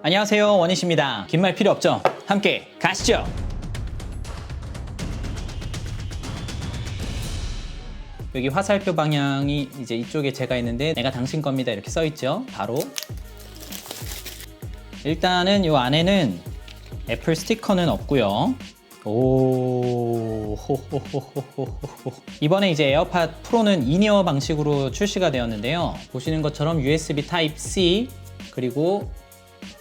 안녕하세요, 원희씨입니다. 긴 말 필요 없죠? 함께 가시죠. 여기 화살표 방향이 이제 이쪽에 제가 있는데 내가 당신 겁니다 이렇게 써 있죠. 바로 일단은 이 안에는 애플 스티커는 없고요. 오, 호호호호호호. 이번에 이제 에어팟 프로는 인이어 방식으로 출시가 되었는데요. 보시는 것처럼 USB Type-C 그리고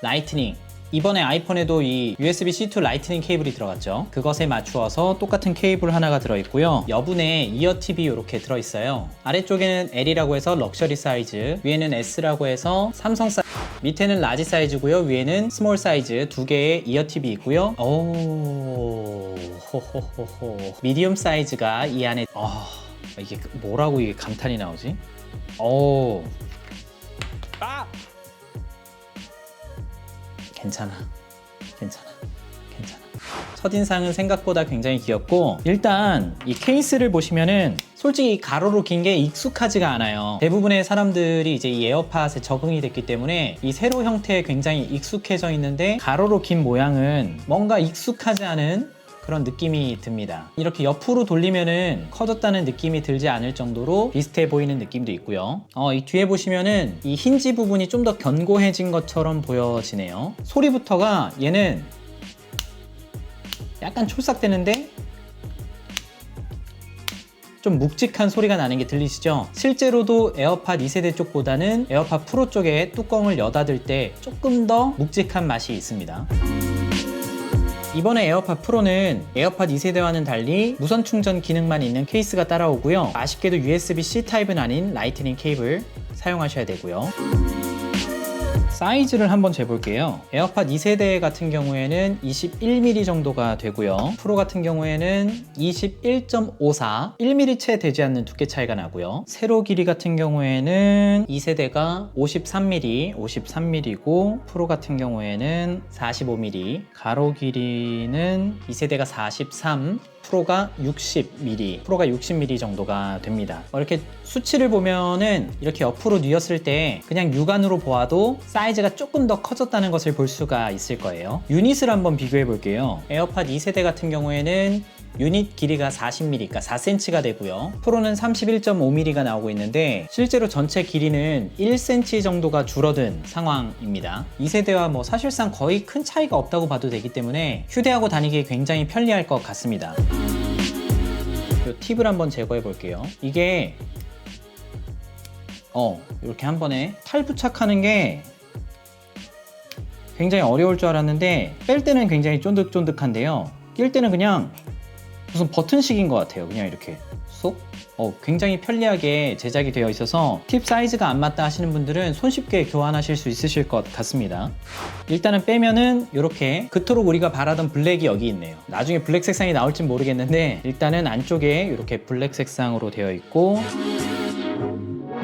라이트닝, 이번에 아이폰에도 이 USB-C to 라이트닝 케이블이 들어갔죠. 그것에 맞추어서 똑같은 케이블 하나가 들어있고요. 여분에 이어팁이 이렇게 들어있어요. 아래쪽에는 L이라고 해서 럭셔리 사이즈, 위에는 S라고 해서 삼성 사이즈, 밑에는 라지 사이즈고요. 위에는 스몰 사이즈 두 개의 이어팁이 있고요. 오, 호호호호. 미디움 사이즈가 이 안에 이게 뭐라고 이게 감탄이 나오지? 오, 괜찮아. 첫인상은 생각보다 굉장히 귀엽고, 일단 이 케이스를 보시면은 솔직히 가로로 긴 게 익숙하지가 않아요. 대부분의 사람들이 이제 이 에어팟에 적응이 됐기 때문에 이 세로 형태에 굉장히 익숙해져 있는데, 가로로 긴 모양은 뭔가 익숙하지 않은 그런 느낌이 듭니다. 이렇게 옆으로 돌리면은 커졌다는 느낌이 들지 않을 정도로 비슷해 보이는 느낌도 있고요. 이 뒤에 보시면은 이 힌지 부분이 좀 더 견고해진 것처럼 보여지네요. 소리부터가 얘는 약간 촐싹대는데 좀 묵직한 소리가 나는 게 들리시죠? 실제로도 에어팟 2세대 쪽보다는 에어팟 프로 쪽에 뚜껑을 여닫을 때 조금 더 묵직한 맛이 있습니다. 이번에 에어팟 프로는 에어팟 2세대와는 달리 무선 충전 기능만 있는 케이스가 따라오고요. 아쉽게도 USB-C 타입은 아닌 라이트닝 케이블 사용하셔야 되고요. 사이즈를 한번 재볼게요. 에어팟 2세대 같은 경우에는 21mm 정도가 되고요. 프로 같은 경우에는 21.54, 1mm 채 되지 않는 두께 차이가 나고요. 세로 길이 같은 경우에는 2세대가 53mm고 프로 같은 경우에는 45mm, 가로 길이는 2세대가 43, 프로가 60mm 정도가 됩니다. 이렇게 수치를 보면은 이렇게 옆으로 뉘었을 때 그냥 육안으로 보아도 사이즈가 조금 더 커졌다는 것을 볼 수가 있을 거예요. 유닛을 한번 비교해 볼게요. 에어팟 2세대 같은 경우에는 유닛 길이가 40mm, 그러니까 4cm가 되고요. 프로는 31.5mm가 나오고 있는데 실제로 전체 길이는 1cm 정도가 줄어든 상황입니다. 2세대와 뭐 사실상 거의 큰 차이가 없다고 봐도 되기 때문에 휴대하고 다니기 굉장히 편리할 것 같습니다. 이 팁을 한번 제거해 볼게요. 이게 이렇게 한 번에 탈 부착하는 게 굉장히 어려울 줄 알았는데 뺄 때는 굉장히 쫀득쫀득한데요. 낄 때는 그냥 무슨 버튼식인 것 같아요. 그냥 이렇게 쏙. 굉장히 편리하게 제작이 되어 있어서 팁 사이즈가 안 맞다 하시는 분들은 손쉽게 교환하실 수 있으실 것 같습니다. 일단은 빼면은 이렇게 그토록 우리가 바라던 블랙이 여기 있네요. 나중에 블랙 색상이 나올진 모르겠는데 일단은 안쪽에 이렇게 블랙 색상으로 되어 있고,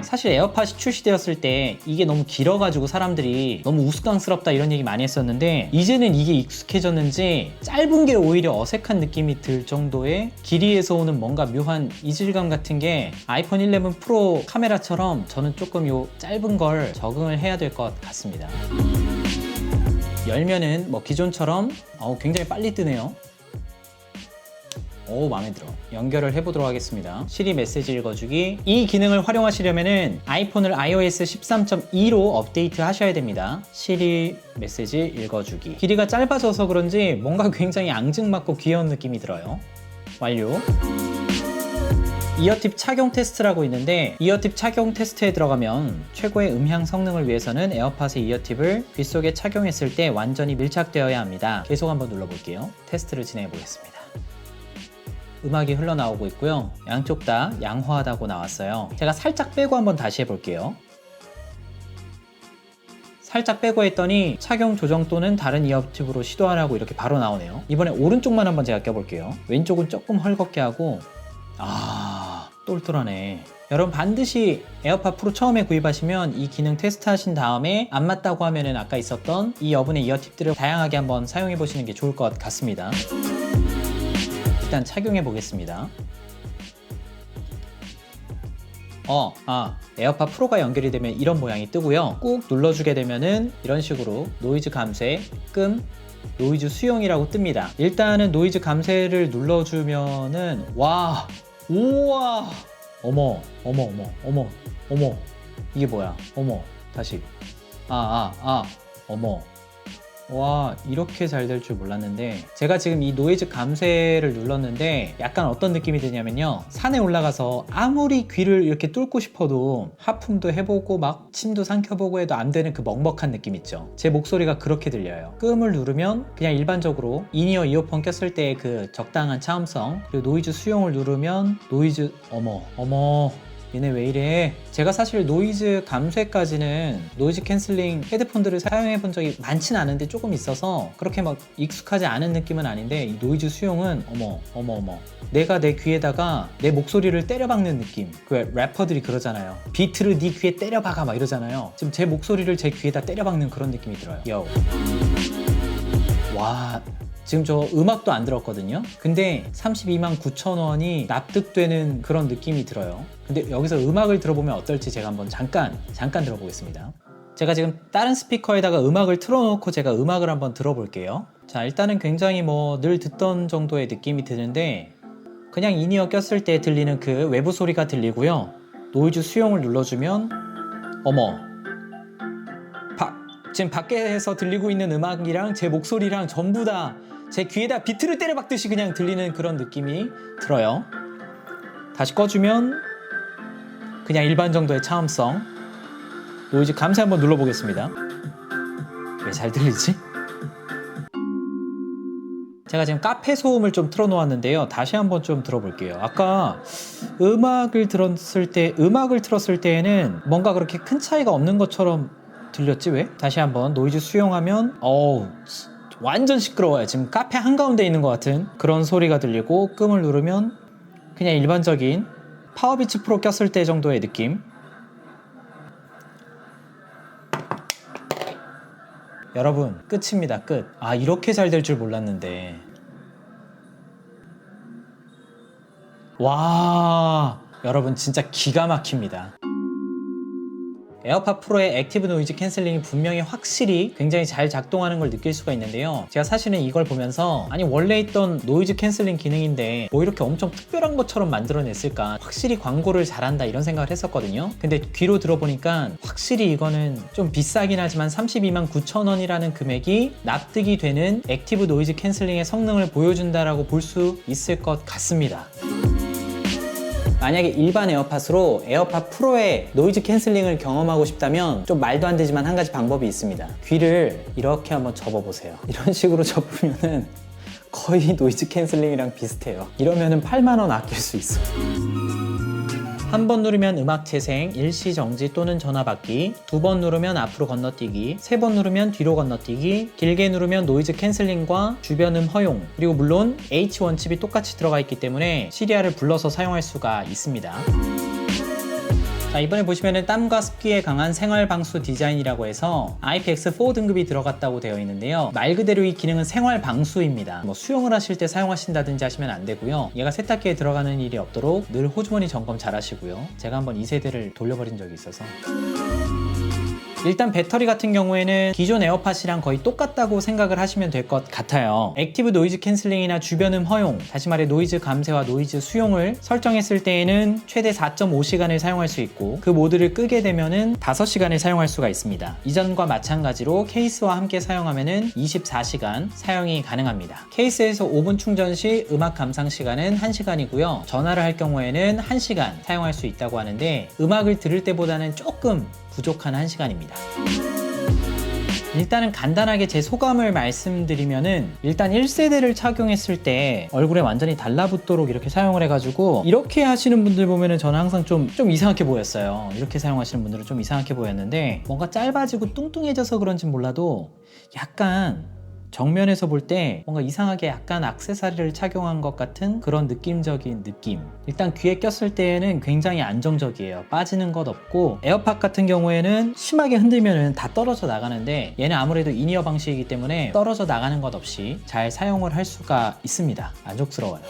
사실 에어팟이 출시되었을 때 이게 너무 길어가지고 사람들이 너무 우스꽝스럽다 이런 얘기 많이 했었는데, 이제는 이게 익숙해졌는지 짧은 게 오히려 어색한 느낌이 들 정도의 길이에서 오는 뭔가 묘한 이질감 같은 게 아이폰 11 프로 카메라처럼 저는 조금 요 짧은 걸 적응을 해야 될 것 같습니다. 열면은 뭐 기존처럼 굉장히 빨리 뜨네요. 마음에 들어. 연결을 해보도록 하겠습니다. 시리 메시지 읽어주기. 이 기능을 활용하시려면은 아이폰을 iOS 13.2로 업데이트 하셔야 됩니다. 시리 메시지 읽어주기. 길이가 짧아져서 그런지 뭔가 굉장히 앙증맞고 귀여운 느낌이 들어요. 완료. 이어팁 착용 테스트라고 있는데, 이어팁 착용 테스트에 들어가면 최고의 음향 성능을 위해서는 에어팟의 이어팁을 귀 속에 착용했을 때 완전히 밀착되어야 합니다. 계속 한번 눌러볼게요. 테스트를 진행해 보겠습니다. 음악이 흘러나오고 있고요. 양쪽 다 양호하다고 나왔어요. 제가 살짝 빼고 한번 다시 해볼게요. 살짝 빼고 했더니 착용 조정 또는 다른 이어팁으로 시도하라고 이렇게 바로 나오네요. 이번에 오른쪽만 한번 제가 껴볼게요. 왼쪽은 조금 헐겁게 하고, 똘똘하네. 여러분 반드시 에어팟 프로 처음에 구입하시면 이 기능 테스트 하신 다음에 안 맞다고 하면은 아까 있었던 이 여분의 이어팁들을 다양하게 한번 사용해 보시는 게 좋을 것 같습니다. 일단 착용해 보겠습니다. 에어팟 프로가 연결이 되면 이런 모양이 뜨고요. 꾹 눌러주게 되면은 이런 식으로 노이즈 감쇄, 끔, 노이즈 수용이라고 뜹니다. 일단은 노이즈 감쇄를 눌러주면은 우와, 어머, 이게 뭐야? 어머, 다시. 어머. 와, 이렇게 잘 될 줄 몰랐는데, 제가 지금 이 노이즈 감쇄를 눌렀는데 약간 어떤 느낌이 드냐면요, 산에 올라가서 아무리 귀를 이렇게 뚫고 싶어도 하품도 해보고 막 침도 삼켜보고 해도 안 되는 그 먹먹한 느낌 있죠. 제 목소리가 그렇게 들려요. 끔을 누르면 그냥 일반적으로 인이어 이어폰 꼈을 때의 그 적당한 차음성, 그리고 노이즈 수용을 누르면 노이즈, 어머 얘네 왜 이래? 제가 사실 노이즈 감쇄까지는 노이즈 캔슬링 헤드폰들을 사용해 본 적이 많진 않은데 조금 있어서 그렇게 막 익숙하지 않은 느낌은 아닌데, 이 노이즈 수용은 어머 내가 내 귀에다가 내 목소리를 때려박는 느낌. 그 래퍼들이 그러잖아요. 비트를 네 귀에 때려박아 막 이러잖아요. 지금 제 목소리를 제 귀에다 때려박는 그런 느낌이 들어요. 와, 지금 저 음악도 안 들었거든요. 근데 32만 9천 원이 납득되는 그런 느낌이 들어요. 근데 여기서 음악을 들어보면 어떨지 제가 한번 잠깐 들어보겠습니다. 제가 지금 다른 스피커에다가 음악을 틀어놓고 제가 음악을 한번 들어볼게요. 자, 일단은 굉장히 늘 듣던 정도의 느낌이 드는데, 그냥 인이어 꼈을 때 들리는 그 외부 소리가 들리고요. 노이즈 수용을 눌러주면 지금 밖에서 들리고 있는 음악이랑 제 목소리랑 전부 다 제 귀에다 비트를 때려박듯이 그냥 들리는 그런 느낌이 들어요. 다시 꺼주면 그냥 일반 정도의 차음성. 노이즈 감쇄 한번 눌러보겠습니다. 왜 잘 들리지? 제가 지금 카페 소음을 좀 틀어놓았는데요. 다시 한번 좀 들어볼게요. 아까 음악을 틀었을 때에는 뭔가 그렇게 큰 차이가 없는 것처럼 들렸지 왜? 다시 한번 노이즈 수용하면 완전 시끄러워요. 지금 카페 한가운데 있는 것 같은 그런 소리가 들리고, 끔을 누르면 그냥 일반적인 파워비치 프로 꼈을 때 정도의 느낌. 여러분, 끝입니다. 끝. 이렇게 잘 될 줄 몰랐는데. 와, 여러분 진짜 기가 막힙니다. 에어팟 프로의 액티브 노이즈 캔슬링이 분명히 확실히 굉장히 잘 작동하는 걸 느낄 수가 있는데요. 제가 사실은 이걸 보면서 원래 있던 노이즈 캔슬링 기능인데 뭐 이렇게 엄청 특별한 것처럼 만들어냈을까, 확실히 광고를 잘한다 이런 생각을 했었거든요. 근데 귀로 들어보니까 확실히 이거는 좀 비싸긴 하지만 32만 9천 원이라는 금액이 납득이 되는 액티브 노이즈 캔슬링의 성능을 보여준다라고 볼 수 있을 것 같습니다. 만약에 일반 에어팟으로 에어팟 프로의 노이즈 캔슬링을 경험하고 싶다면 좀 말도 안 되지만 한 가지 방법이 있습니다. 귀를 이렇게 한번 접어보세요. 이런 식으로 접으면은 거의 노이즈 캔슬링이랑 비슷해요. 이러면은 8만 원 아낄 수 있어요. 한 번 누르면 음악 재생, 일시 정지 또는 전화 받기, 두 번 누르면 앞으로 건너뛰기, 세 번 누르면 뒤로 건너뛰기, 길게 누르면 노이즈 캔슬링과 주변음 허용, 그리고 물론 H1 칩이 똑같이 들어가 있기 때문에 시리아를 불러서 사용할 수가 있습니다. 자, 이번에 보시면은 땀과 습기에 강한 생활 방수 디자인이라고 해서 IPX4 등급이 들어갔다고 되어 있는데요. 말 그대로 이 기능은 생활 방수입니다. 수영을 하실 때 사용하신다든지 하시면 안 되고요. 얘가 세탁기에 들어가는 일이 없도록 늘 호주머니 점검 잘 하시고요. 제가 한번 2세대를 돌려버린 적이 있어서. 일단 배터리 같은 경우에는 기존 에어팟이랑 거의 똑같다고 생각을 하시면 될 것 같아요. 액티브 노이즈 캔슬링이나 주변음 허용, 다시 말해 노이즈 감쇄와 노이즈 수용을 설정했을 때에는 최대 4.5시간을 사용할 수 있고, 그 모드를 끄게 되면은 5시간을 사용할 수가 있습니다. 이전과 마찬가지로 케이스와 함께 사용하면은 24시간 사용이 가능합니다. 케이스에서 5분 충전 시 음악 감상 시간은 1시간이고요. 전화를 할 경우에는 1시간 사용할 수 있다고 하는데, 음악을 들을 때보다는 조금 부족한 1시간입니다. 일단은 간단하게 제 소감을 말씀드리면은, 일단 1세대를 착용했을 때 얼굴에 완전히 달라붙도록 이렇게 사용을 해가지고, 이렇게 하시는 분들 보면은 저는 항상 좀 이상하게 보였어요. 이렇게 사용하시는 분들은 좀 이상하게 보였는데, 뭔가 짧아지고 뚱뚱해져서 그런진 몰라도 약간 정면에서 볼 때 뭔가 이상하게 약간 액세서리를 착용한 것 같은 그런 느낌적인 느낌. 일단 귀에 꼈을 때에는 굉장히 안정적이에요. 빠지는 것 없고, 에어팟 같은 경우에는 심하게 흔들면은 다 떨어져 나가는데, 얘는 아무래도 인이어 방식이기 때문에 떨어져 나가는 것 없이 잘 사용을 할 수가 있습니다. 만족스러워요.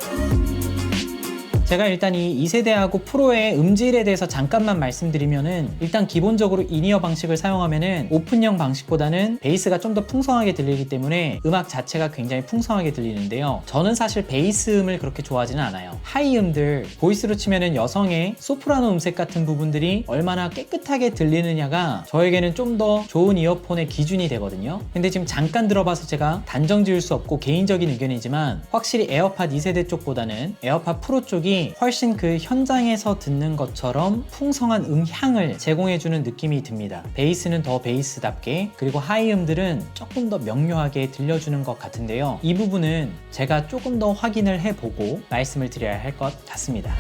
제가 일단 이 2세대하고 프로의 음질에 대해서 잠깐만 말씀드리면은, 일단 기본적으로 인이어 방식을 사용하면은 오픈형 방식보다는 베이스가 좀 더 풍성하게 들리기 때문에 음악 자체가 굉장히 풍성하게 들리는데요. 저는 사실 베이스 음을 그렇게 좋아하지는 않아요. 하이 음들, 보이스로 치면은 여성의 소프라노 음색 같은 부분들이 얼마나 깨끗하게 들리느냐가 저에게는 좀 더 좋은 이어폰의 기준이 되거든요. 근데 지금 잠깐 들어봐서 제가 단정 지을 수 없고 개인적인 의견이지만, 확실히 에어팟 2세대 쪽보다는 에어팟 프로 쪽이 훨씬 그 현장에서 듣는 것처럼 풍성한 음향을 제공해주는 느낌이 듭니다. 베이스는 더 베이스답게, 그리고 하이 음들은 조금 더 명료하게 들려주는 것 같은데요. 이 부분은 제가 조금 더 확인을 해보고 말씀을 드려야 할 것 같습니다.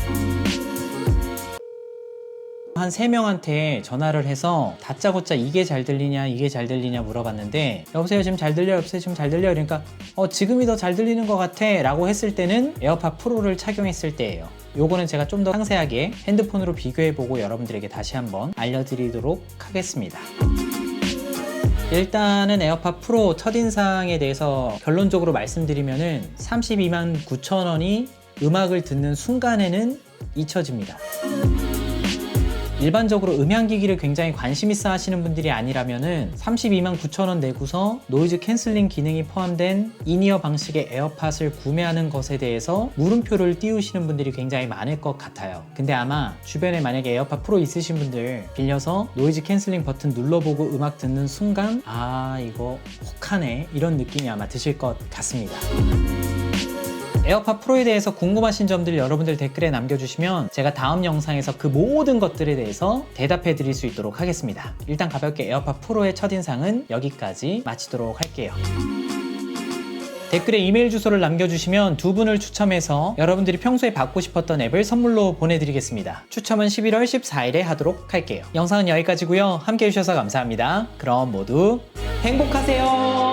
한 3명한테 전화를 해서 다짜고짜 이게 잘 들리냐 이게 잘 들리냐 물어봤는데, 여보세요 지금 잘 들려요, 여보세요 지금 잘 들려요, 그러니까 지금이 더 잘 들리는 것 같아 라고 했을 때는 에어팟 프로를 착용했을 때예요. 요거는 제가 좀 더 상세하게 핸드폰으로 비교해보고 여러분들에게 다시 한번 알려드리도록 하겠습니다. 일단은 에어팟 프로 첫인상에 대해서 결론적으로 말씀드리면은 32만 9천 원이 음악을 듣는 순간에는 잊혀집니다. 일반적으로 음향기기를 굉장히 관심 있어 하시는 분들이 아니라면은 32만 9천 원 내고서 노이즈 캔슬링 기능이 포함된 인이어 방식의 에어팟을 구매하는 것에 대해서 물음표를 띄우시는 분들이 굉장히 많을 것 같아요. 근데 아마 주변에 만약에 에어팟 프로 있으신 분들 빌려서 노이즈 캔슬링 버튼 눌러보고 음악 듣는 순간, 아 이거 혹하네, 이런 느낌이 아마 드실 것 같습니다. 에어팟 프로에 대해서 궁금하신 점들 여러분들 댓글에 남겨주시면 제가 다음 영상에서 그 모든 것들에 대해서 대답해 드릴 수 있도록 하겠습니다. 일단 가볍게 에어팟 프로의 첫인상은 여기까지 마치도록 할게요. 댓글에 이메일 주소를 남겨주시면 2분을 추첨해서 여러분들이 평소에 받고 싶었던 앱을 선물로 보내드리겠습니다. 추첨은 11월 14일에 하도록 할게요. 영상은 여기까지고요. 함께 해주셔서 감사합니다. 그럼 모두 행복하세요.